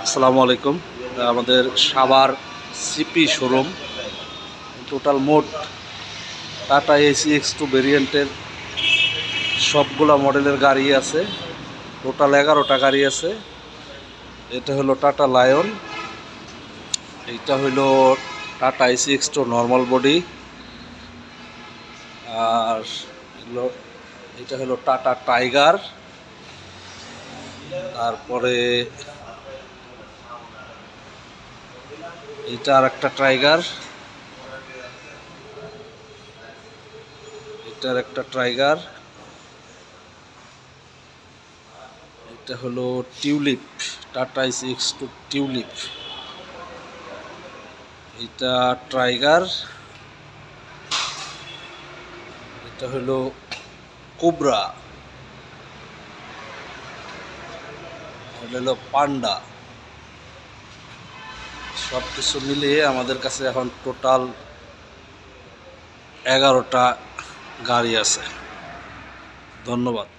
আসসালামু আলাইকুম। আমাদের সাভার সিপি শোরুম টোটাল মোট টাটা এসি X2 ভেরিয়েন্টের সবগুলা মডেলের গাড়ি আছে। টোটাল 11টা গাড়ি আছে। এটা হলো টাটা লায়ন, এইটা হলো Tata AC X2 normal body, আর এটা হলো টাটা টাইগার। তারপরে এটা আর একটা টাইগার, এটার একটা টাইগার। এটা হলো tulip, tata AC X2 tulip. এটা টাইগার, এটা হলো কোবরা, এটা হলো পান্ডা। সব কিছু মিলিয়ে আমাদের কাছে এখন টোটাল 11টা গাড়ি আছে। ধন্যবাদ।